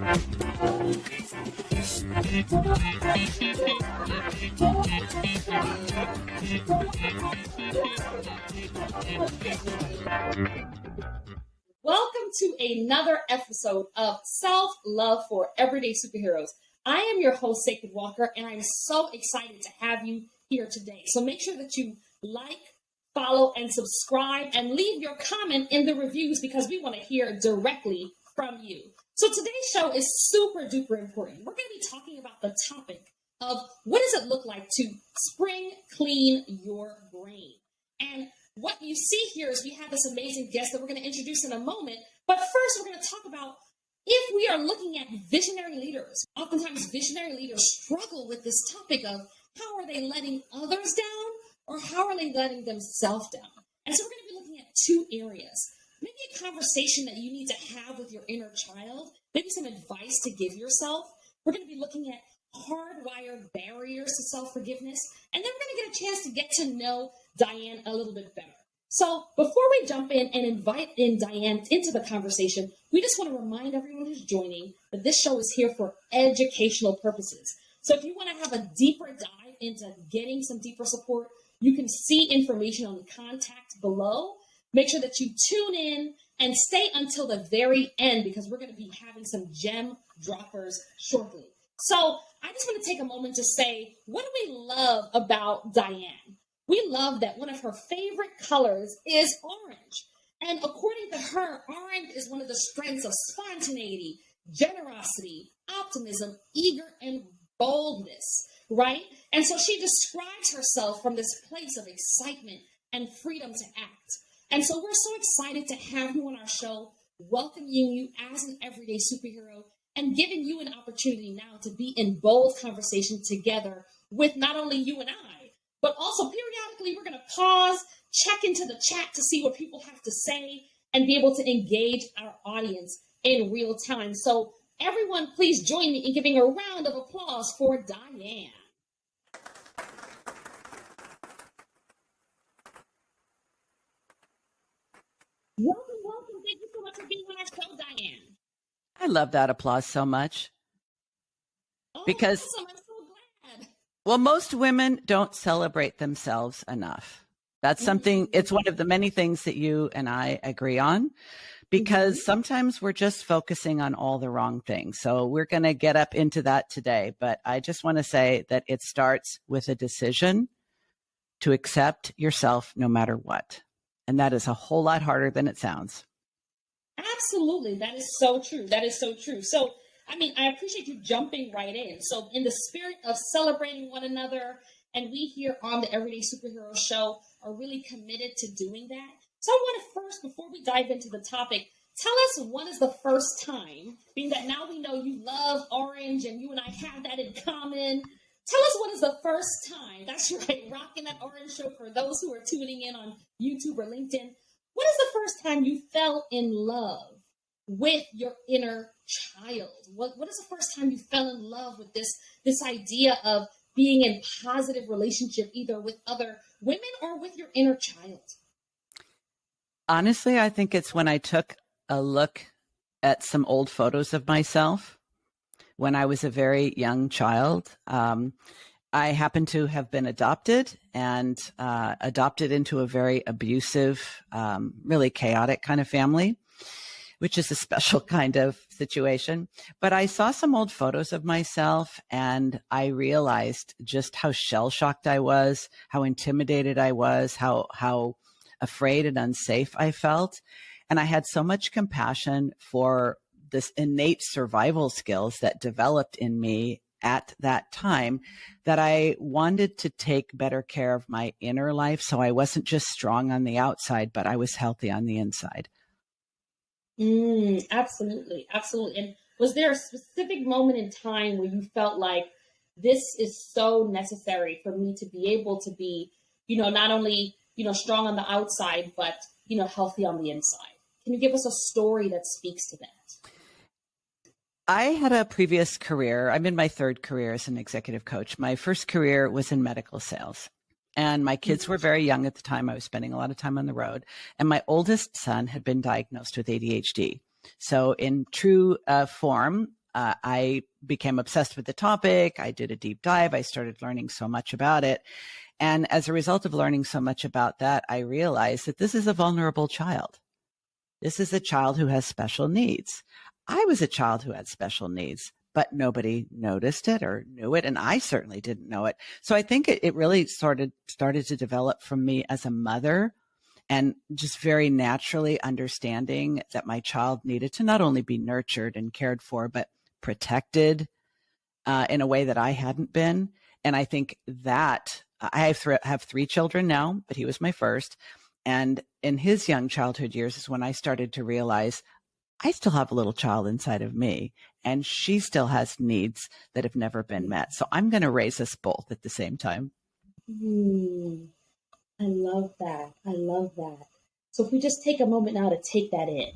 Welcome to another episode of Self-Love for Everyday Superheroes. I am your host, Sacred Walker, and I'm so excited to have you here today. So make sure that you like, follow, and subscribe, and leave your comment in the reviews because we want to hear directly from you. So today's show is super duper important. We're going to be talking about the topic of what does it look like to spring clean your brain. And what you see here is we have this amazing guest that we're going to introduce in a moment. But first, we're going to talk about if we are looking at visionary leaders. Oftentimes, visionary leaders struggle with this topic of how are they letting others down or how are they letting themselves down? And so we're going to be looking at two areas. Maybe a conversation that you need to have with your inner child, maybe some advice to give yourself. We're going to be looking at hardwired barriers to self-forgiveness, and then we're going to get a chance to get to know Diann a little bit better. So before we jump in and invite in Diann into the conversation, we just want to remind everyone who's joining that this show is here for educational purposes. So if you want to have a deeper dive into getting some deeper support, you can see information on the contact below. Make sure that you tune in and stay until the very end because we're going to be having some gem droppers shortly. So I just want to take a moment to say, what do we love about Diann? We love that one of her favorite colors is orange. And according to her, orange is one of the strengths of spontaneity, generosity, optimism, eager, and boldness, right? And so she describes herself from this place of excitement and freedom to act. And so we're so excited to have you on our show, welcoming you as an everyday superhero and giving you an opportunity now to be in bold conversation together with not only you and I, but also periodically we're going to pause, check into the chat to see what people have to say and be able to engage our audience in real time. So everyone, please join me in giving a round of applause for Diann. Welcome. Thank you so much for being on our show, Diann. I love that applause so much. Because, awesome. I'm so glad. Well, most women don't celebrate themselves enough. That's something, it's one of the many things that you and I agree on, because sometimes we're just focusing on all the wrong things. So we're going to get up into that today. But I just want to say that it starts with a decision to accept yourself no matter what. And that is a whole lot harder than it sounds. Absolutely. That is so true. That is so true. So, I mean, I appreciate you jumping right in. So in the spirit of celebrating one another, and we here on the Everyday Superhero Show are really committed to doing that. So I want to first, before we dive into the topic, tell us what is the first time, being that now we know you love orange and you and I have that in common. Tell us what is the first time, that's right, rocking that orange show for those who are tuning in on YouTube or LinkedIn. What is the first time you fell in love with your inner child? What is the first time you fell in love with this idea of being in positive relationship, either with other women or with your inner child? Honestly, I think it's when I took a look at some old photos of myself when I was a very young child. I happen to have been adopted and adopted into a very abusive, really chaotic kind of family, which is a special kind of situation. But I saw some old photos of myself and I realized just how shell-shocked I was, how intimidated I was, how afraid and unsafe I felt. And I had so much compassion for this innate survival skills that developed in me at that time that I wanted to take better care of my inner life. So I wasn't just strong on the outside, but I was healthy on the inside. Absolutely. Absolutely. And was there a specific moment in time where you felt like this is so necessary for me to be able to be, not only, strong on the outside, but, healthy on the inside? Can you give us a story that speaks to that? I had a previous career. I'm in my third career as an executive coach. My first career was in medical sales. And my kids were very young at the time. I was spending a lot of time on the road. And my oldest son had been diagnosed with ADHD. So in true form, I became obsessed with the topic. I did a deep dive. I started learning so much about it. And as a result of learning so much about that, I realized that this is a vulnerable child. This is a child who has special needs. I was a child who had special needs, but nobody noticed it or knew it. And I certainly didn't know it. So I think it really started to develop from me as a mother, and just very naturally understanding that my child needed to not only be nurtured and cared for, but protected in a way that I hadn't been. And I think that I have 3 children now, but he was my first. And in his young childhood years is when I started to realize I still have a little child inside of me, and she still has needs that have never been met. So I'm going to raise us both at the same time. I love that. I love that. So if we just take a moment now to take that in,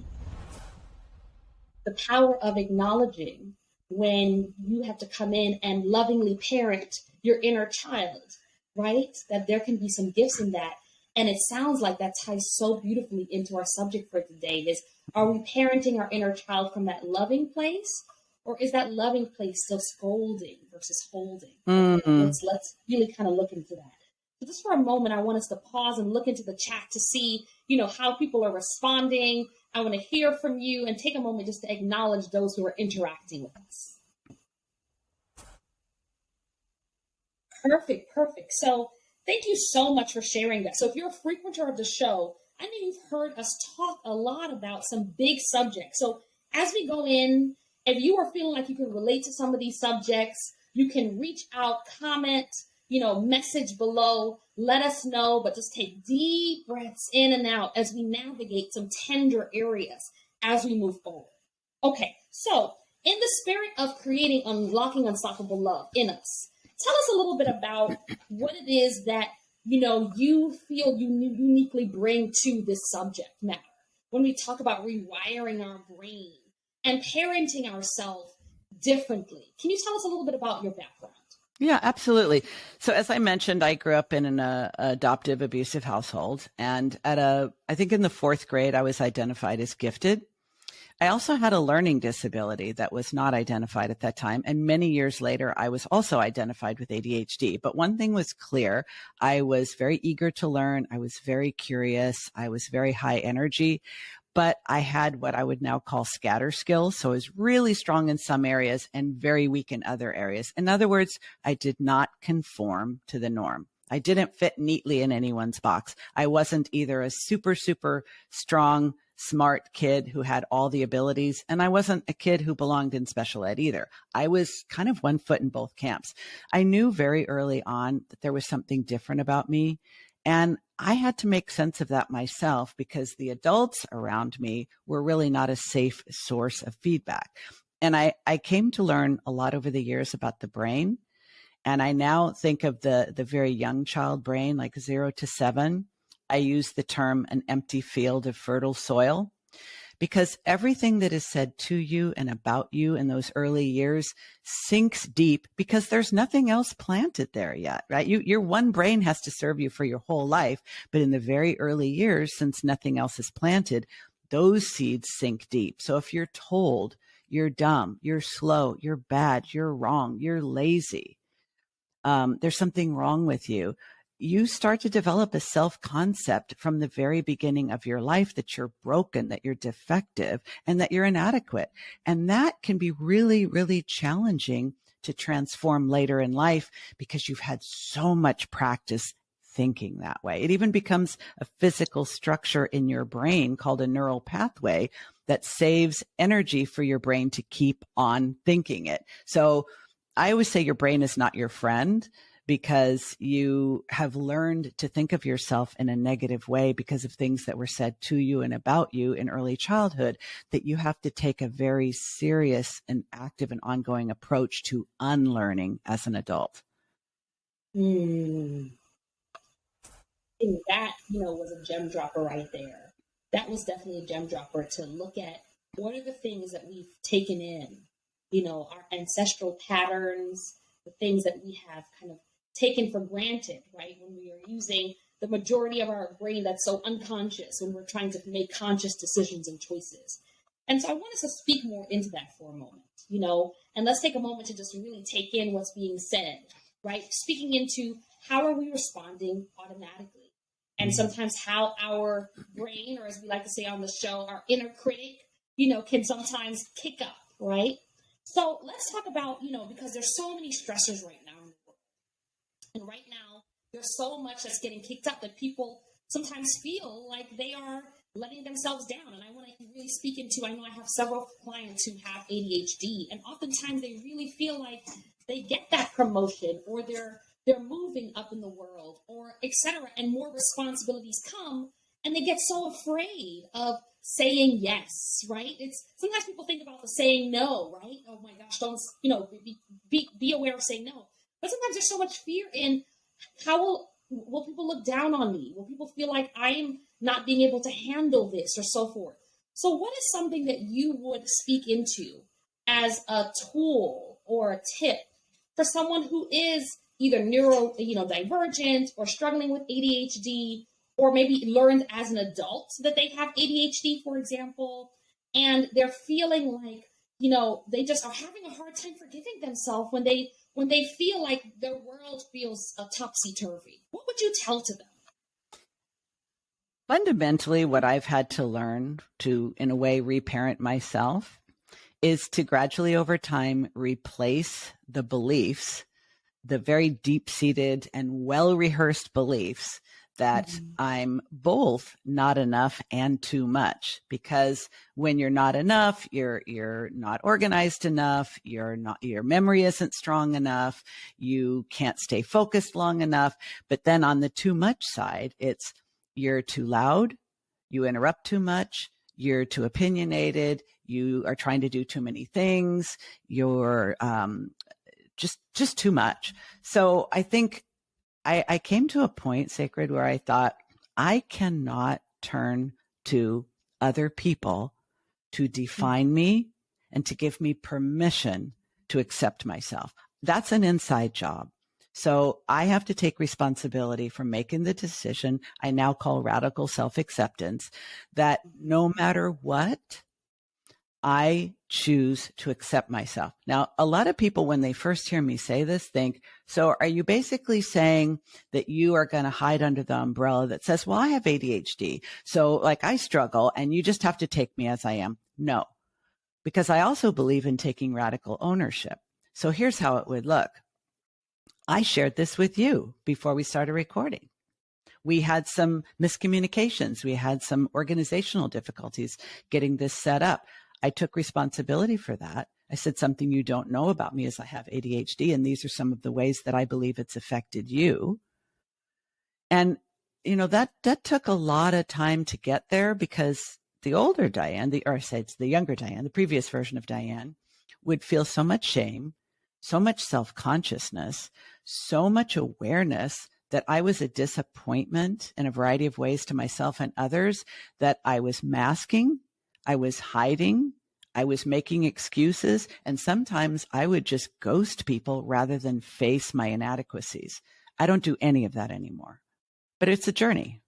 the power of acknowledging when you have to come in and lovingly parent your inner child, right? That there can be some gifts in that. And it sounds like that ties so beautifully into our subject for today is, are we parenting our inner child from that loving place? Or is that loving place still scolding versus holding? Let's really kind of look into that. So just for a moment, I want us to pause and look into the chat to see, how people are responding. I want to hear from you and take a moment just to acknowledge those who are interacting with us. Perfect. So thank you so much for sharing that. So if you're a frequenter of the show, I know you've heard us talk a lot about some big subjects. So as we go in, if you are feeling like you can relate to some of these subjects, you can reach out, comment, message below, let us know, but just take deep breaths in and out as we navigate some tender areas as we move forward. Okay, so in the spirit of creating unlocking unstoppable love in us, tell us a little bit about what it is that, you feel you uniquely bring to this subject matter. When we talk about rewiring our brain and parenting ourselves differently, can you tell us a little bit about your background? Yeah, absolutely. So as I mentioned, I grew up in an adoptive abusive household. And I think in the 4th grade, I was identified as gifted. I also had a learning disability that was not identified at that time. And many years later, I was also identified with ADHD. But one thing was clear. I was very eager to learn. I was very curious. I was very high energy. But I had what I would now call scatter skills. So I was really strong in some areas and very weak in other areas. In other words, I did not conform to the norm. I didn't fit neatly in anyone's box. I wasn't either a super, super strong, smart kid who had all the abilities, and I wasn't a kid who belonged in special ed either. I was kind of one foot in both camps. I knew very early on that there was something different about me, and I had to make sense of that myself because the adults around me were really not a safe source of feedback. And I came to learn a lot over the years about the brain. And I now think of the very young child brain, like 0 to 7. I use the term an empty field of fertile soil because everything that is said to you and about you in those early years sinks deep because there's nothing else planted there yet, right? Your one brain has to serve you for your whole life. But in the very early years, since nothing else is planted, those seeds sink deep. So if you're told you're dumb, you're slow, you're bad, you're wrong, you're lazy, there's something wrong with you, you start to develop a self-concept from the very beginning of your life that you're broken, that you're defective, and that you're inadequate. And that can be really, really challenging to transform later in life because you've had so much practice thinking that way. It even becomes a physical structure in your brain called a neural pathway that saves energy for your brain to keep on thinking it. So I always say your brain is not your friend because you have learned to think of yourself in a negative way because of things that were said to you and about you in early childhood, that you have to take a very serious and active and ongoing approach to unlearning as an adult. And that, was a gem dropper right there. That was definitely a gem dropper to look at what are the things that we've taken in, our ancestral patterns, the things that we have kind of taken for granted, right? When we are using the majority of our brain that's so unconscious when we're trying to make conscious decisions and choices. And so I want us to speak more into that for a moment, and let's take a moment to just really take in what's being said, right? Speaking into how are we responding automatically? And sometimes how our brain, or as we like to say on the show, our inner critic, can sometimes kick up, right? So let's talk about, because there's so many stressors right now in the world. And right now, there's so much that's getting kicked up that people sometimes feel like they are letting themselves down. And I want to really speak into, I know I have several clients who have ADHD, and oftentimes they really feel like they get that promotion, or they're moving up in the world, or etc. And more responsibilities come, and they get so afraid of saying yes, right? It's sometimes people think about the saying no, right? Oh my gosh, don't, be aware of saying no. But sometimes there's so much fear in how will people look down on me? Will people feel like I'm not being able to handle this, or so forth? So what is something that you would speak into as a tool or a tip for someone who is either divergent, or struggling with ADHD, or maybe learned as an adult that they have ADHD, for example, and they're feeling like, they just are having a hard time forgiving themselves when they feel like their world feels topsy-turvy? What would you tell to them? Fundamentally, what I've had to learn to, in a way, reparent myself is to gradually over time replace the beliefs, the very deep-seated and well-rehearsed beliefs that I'm both not enough and too much. Because when you're not enough, you're not organized enough, your memory isn't strong enough, you can't stay focused long enough. But then on the too much side, it's you're too loud, you interrupt too much, you're too opinionated, you are trying to do too many things, you're just too much. So I think I came to a point, Sacred, where I thought I cannot turn to other people to define me and to give me permission to accept myself. That's an inside job. So I have to take responsibility for making the decision I now call radical self-acceptance, that no matter what, I choose to accept myself. Now, a lot of people, when they first hear me say this, think, so are you basically saying that you are going to hide under the umbrella that says, well, I have ADHD, so like I struggle and you just have to take me as I am? No, because I also believe in taking radical ownership. So here's how it would look. I shared this with you before we started recording. We had some miscommunications. We had some organizational difficulties getting this set up. I took responsibility for that. I said, something you don't know about me is I have ADHD, and these are some of the ways that I believe it's affected you. And, that took a lot of time to get there, because the older Diann, the younger Diann, the previous version of Diann, would feel so much shame, so much self-consciousness, so much awareness that I was a disappointment in a variety of ways to myself and others, that I was masking, I was hiding, I was making excuses, and sometimes I would just ghost people rather than face my inadequacies. I don't do any of that anymore, but it's a journey.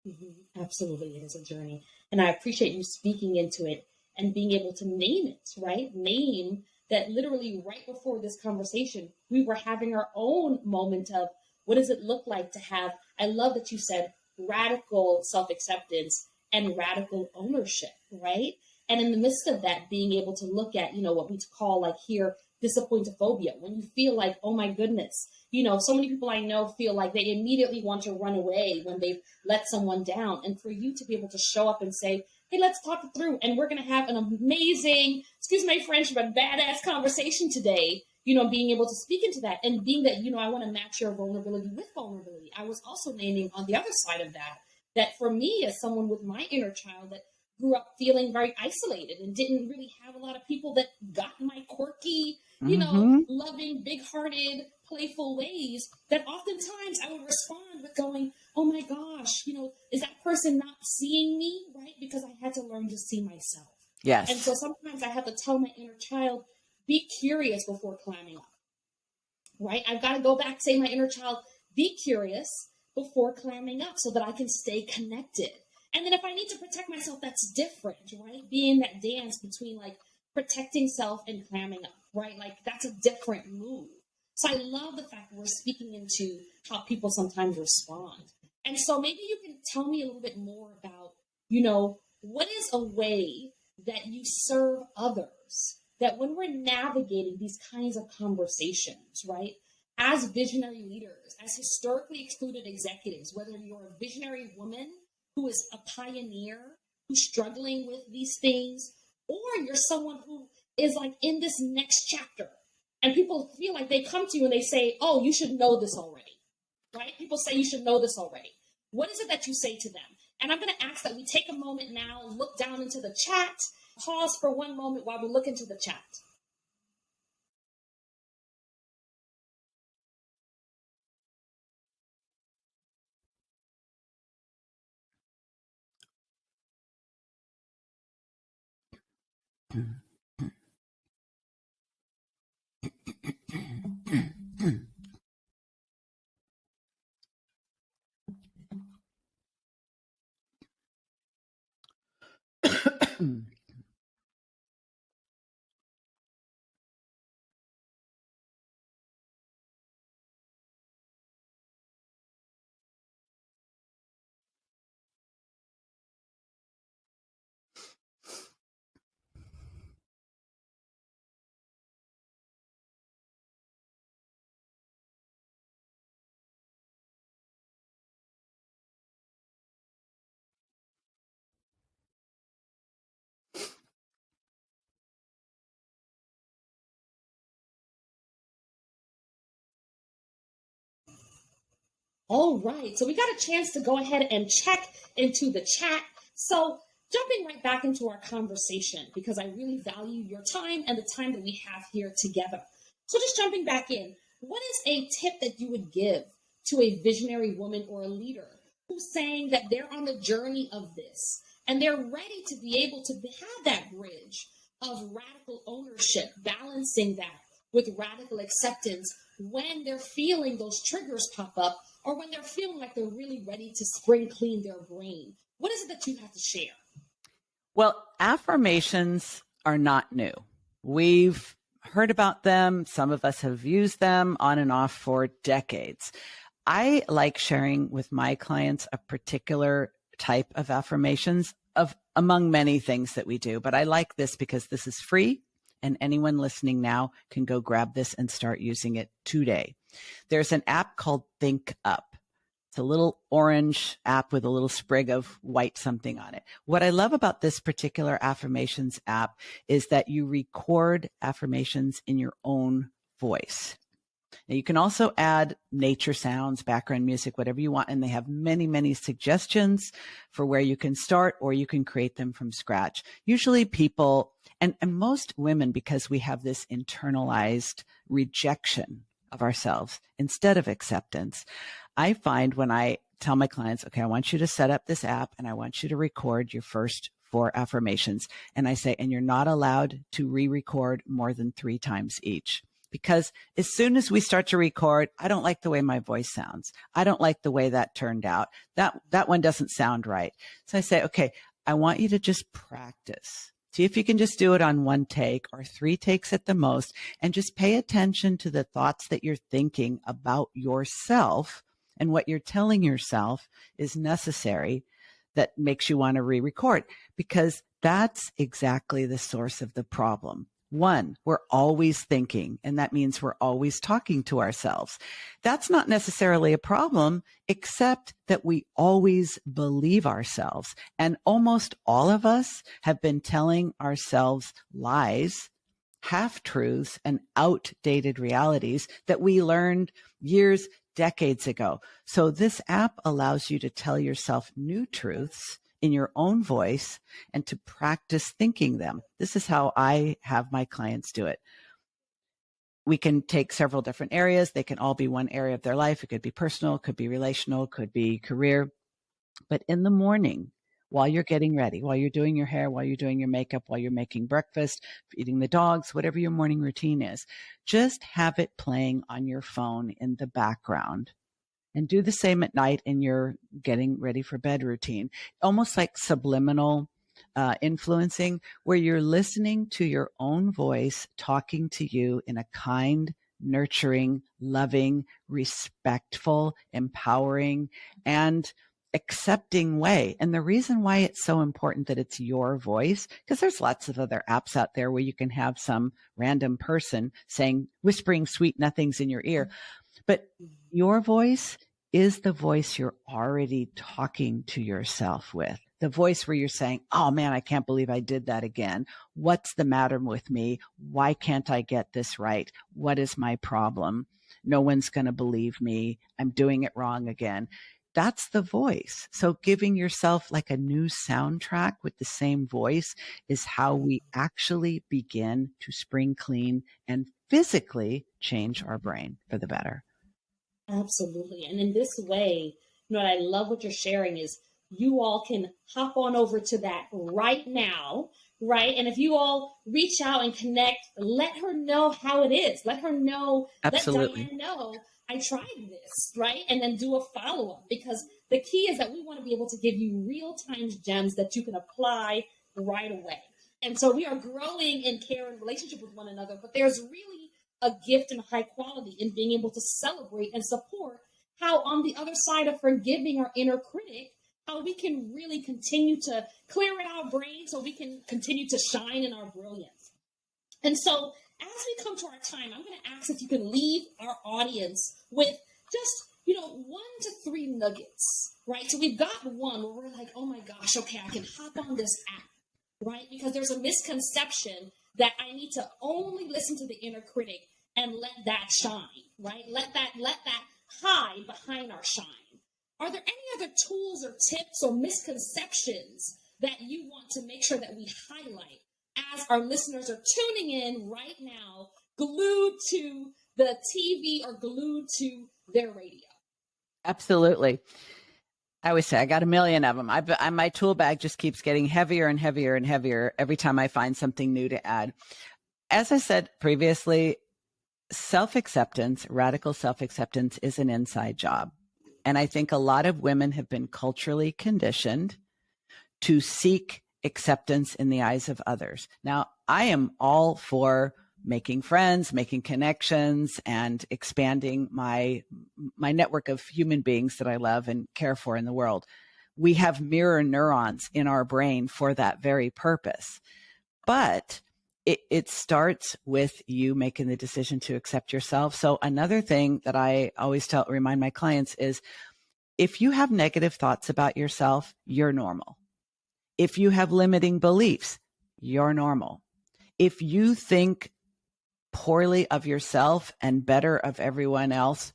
Mm-hmm. Absolutely, it is a journey. And I appreciate you speaking into it and being able to name it, right? Name that. Literally right before this conversation, we were having our own moment of, what does it look like to have, I love that you said radical self-acceptance and radical ownership, right? And in the midst of that, being able to look at, what we call like here, disappointophobia, when you feel like, oh my goodness, so many people I know feel like they immediately want to run away when they've let someone down. And for you to be able to show up and say, hey, let's talk it through, and we're going to have an amazing, excuse my French, but badass conversation today, being able to speak into that, and being that, I want to match your vulnerability with vulnerability. I was also naming on the other side of that for me, as someone with my inner child that grew up feeling very isolated and didn't really have a lot of people that got my quirky, loving, big-hearted, playful ways, that oftentimes I would respond with going, oh my gosh, is that person not seeing me, right? Because I had to learn to see myself. Yes. And so sometimes I have to tell my inner child, be curious before climbing up, right? I've got to go back, say my inner child, be curious before climbing up so that I can stay connected. And then if I need to protect myself, that's different, right? Being that dance between like protecting self and clamming up, right? Like that's a different move. So I love the fact that we're speaking into how people sometimes respond. And so maybe you can tell me a little bit more about, what is a way that you serve others, that when we're navigating these kinds of conversations, right? As visionary leaders, as historically excluded executives, whether you're a visionary woman who is a pioneer, who's struggling with these things, or you're someone who is like in this next chapter, and people feel like they come to you and they say, oh, you should know this already, right? People say you should know this already. What is it that you say to them? And I'm going to ask that we take a moment now, look down into the chat, pause for one moment while we look into the chat. All right, so we got a chance to go ahead and check into the chat. So jumping right back into our conversation, because I really value your time and the time that we have here together. So just jumping back in, what is a tip that you would give to a visionary woman or a leader who's saying that they're on the journey of this and they're ready to be able to have that bridge of radical ownership, balancing that with radical acceptance when they're feeling those triggers pop up, or when they're feeling like they're really ready to spring clean their brain? What is it that you have to share? Well, affirmations are not new. We've heard about them. Some of us have used them on and off for decades. I like sharing with my clients a particular type of affirmations among many things that we do, but I like this because this is free and anyone listening now can go grab this and start using it today. There's an app called Think Up. It's a little orange app with a little sprig of white something on it. What I love about this particular affirmations app is that you record affirmations in your own voice. Now, you can also add nature sounds, background music, whatever you want, and they have many, many suggestions for where you can start, or you can create them from scratch. Usually people, and most women, because we have this internalized rejection of ourselves instead of acceptance, I find when I tell my clients, okay, I want you to set up this app and I want you to record your first 4 affirmations. And I say, and you're not allowed to re-record more than 3 times each. Because as soon as we start to record, I don't like the way my voice sounds. I don't like the way that turned out. That one doesn't sound right. So I say, okay, I want you to just practice. See if you can just do it on 1 take or 3 takes at the most, and just pay attention to the thoughts that you're thinking about yourself and what you're telling yourself is necessary that makes you want to re-record, because that's exactly the source of the problem. 1, we're always thinking, and that means we're always talking to ourselves. That's not necessarily a problem, except that we always believe ourselves. And almost all of us have been telling ourselves lies, half-truths, and outdated realities that we learned years, decades ago. So this app allows you to tell yourself new truths in your own voice and to practice thinking them. This is how I have my clients do it. We can take several different areas. They can all be one area of their life. It could be personal, could be relational, could be career. But in the morning, while you're getting ready, while you're doing your hair, while you're doing your makeup, while you're making breakfast, feeding the dogs, whatever your morning routine is, just have it playing on your phone in the background. and do the same at night in your getting ready for bed routine. Almost like subliminal influencing, where you're listening to your own voice talking to you in a kind, nurturing, loving, respectful, empowering, and accepting way. And the reason why it's so important that it's your voice, because there's lots of other apps out there where you can have some random person saying, whispering sweet nothings in your ear. But your voice is the voice you're already talking to yourself with. The voice where you're saying, oh man, I can't believe I did that again. What's the matter with me? Why can't I get this right? What is my problem? No one's going to believe me. I'm doing it wrong again. That's the voice. So giving yourself like a new soundtrack with the same voice is how we actually begin to spring clean and physically change our brain for the better. Absolutely. And in this way, what I love what you're sharing is you all can hop on over to that right now, right? And if you all reach out and connect, let her know how it is. Let her know, Absolutely. Let Diann know I tried this, right? And then do a follow-up, because the key is that we want to be able to give you real-time gems that you can apply right away. And so we are growing in care and relationship with one another, but there's really a gift and high quality in being able to celebrate and support how on the other side of forgiving our inner critic, how we can really continue to clear out our brain so we can continue to shine in our brilliance. And so as we come to our time, I'm going to ask if you can leave our audience with just, 1 to 3 nuggets, right? So we've got one where we're like, oh my gosh, okay, I can hop on this app, right? Because there's a misconception that I need to only listen to the inner critic and let that shine, right? Let that hide behind our shine. Are there any other tools or tips or misconceptions that you want to make sure that we highlight as our listeners are tuning in right now, glued to the TV or glued to their radio? Absolutely. I always say I got a million of them. My tool bag just keeps getting heavier and heavier and heavier every time I find something new to add. As I said previously, self-acceptance, radical self-acceptance is an inside job. And I think a lot of women have been culturally conditioned to seek acceptance in the eyes of others. Now, I am all for making friends, making connections, and expanding my network of human beings that I love and care for in the world. We have mirror neurons in our brain for that very purpose. But it starts with you making the decision to accept yourself. So another thing that I always remind my clients is, if you have negative thoughts about yourself, you're normal. If you have limiting beliefs, you're normal. If you think poorly of yourself and better of everyone else,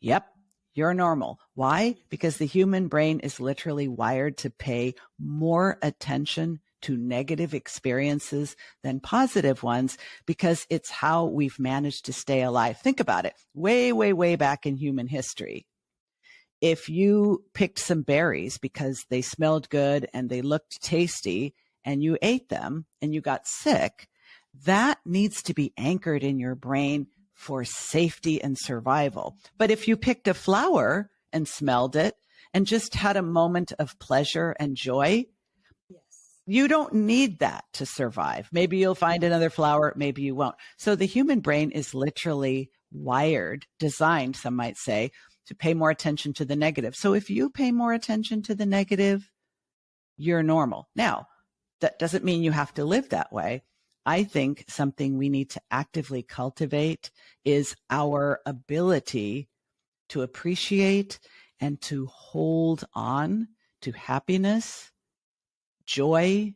yep, you're normal. Why? Because the human brain is literally wired to pay more attention to negative experiences than positive ones, because it's how we've managed to stay alive. Think about it. Way, way, way back in human history, if you picked some berries because they smelled good and they looked tasty and you ate them and you got sick, that needs to be anchored in your brain for safety and survival. But if you picked a flower and smelled it and just had a moment of pleasure and joy, you don't need that to survive. Maybe you'll find another flower, maybe you won't. So the human brain is literally wired, designed, some might say, to pay more attention to the negative. So if you pay more attention to the negative, you're normal. Now, that doesn't mean you have to live that way. I think something we need to actively cultivate is our ability to appreciate and to hold on to happiness, joy,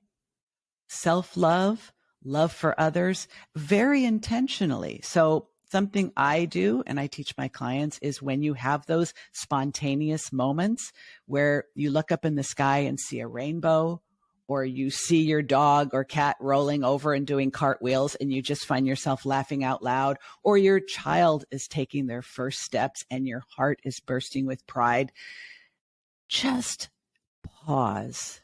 self-love, love for others, very intentionally. So something I do and I teach my clients is, when you have those spontaneous moments where you look up in the sky and see a rainbow, or you see your dog or cat rolling over and doing cartwheels and you just find yourself laughing out loud, or your child is taking their first steps and your heart is bursting with pride, just pause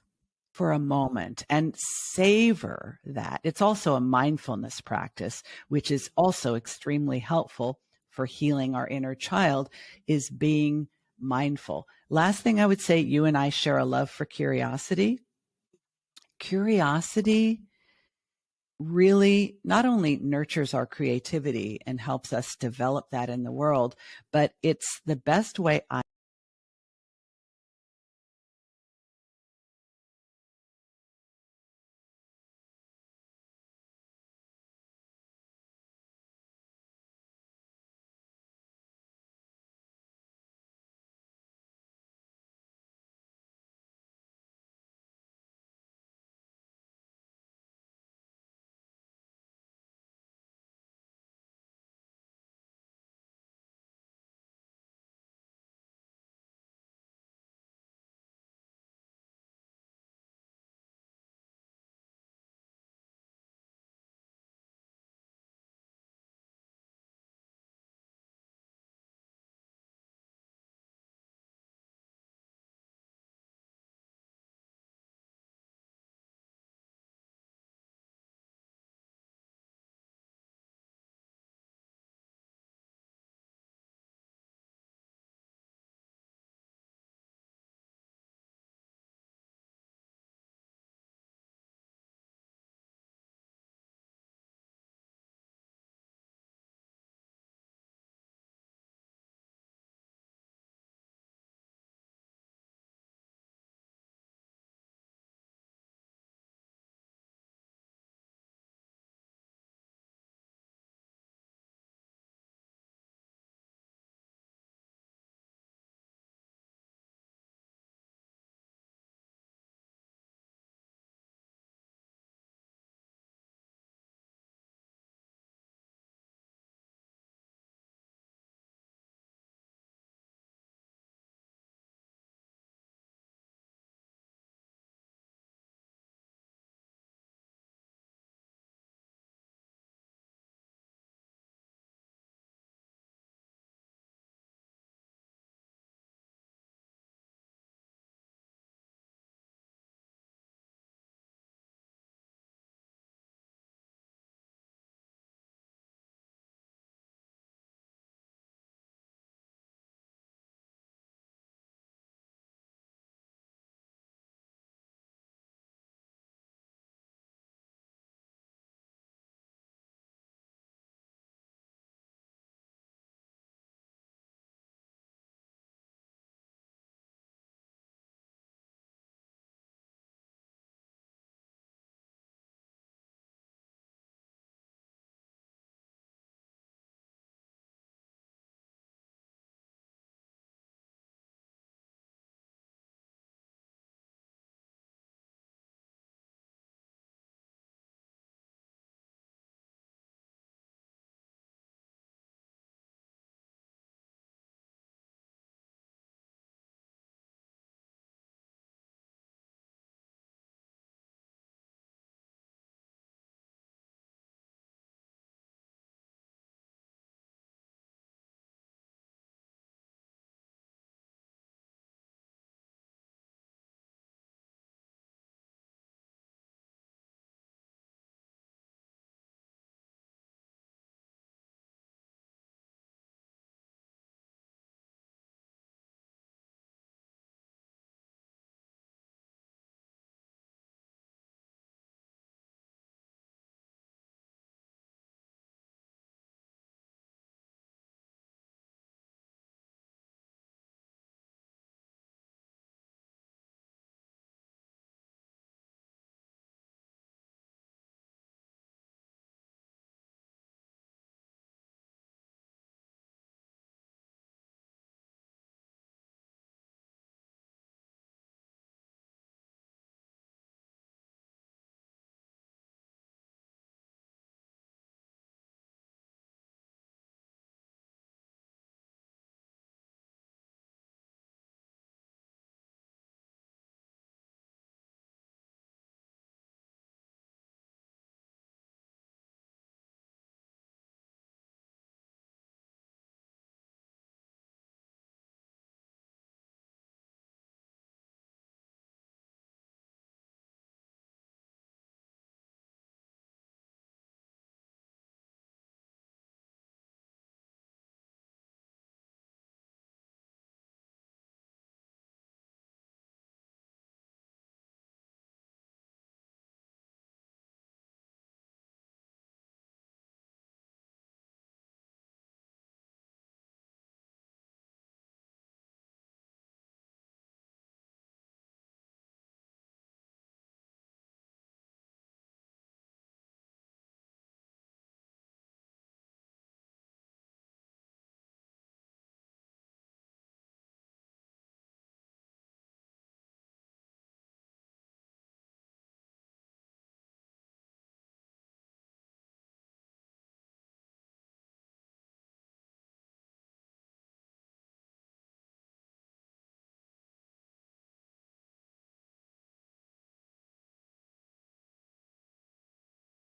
for a moment and savor that. It's also a mindfulness practice, which is also extremely helpful for healing our inner child is being mindful. Last thing I would say, you and I share a love for curiosity. Curiosity really not only nurtures our creativity and helps us develop that in the world, but it's the best way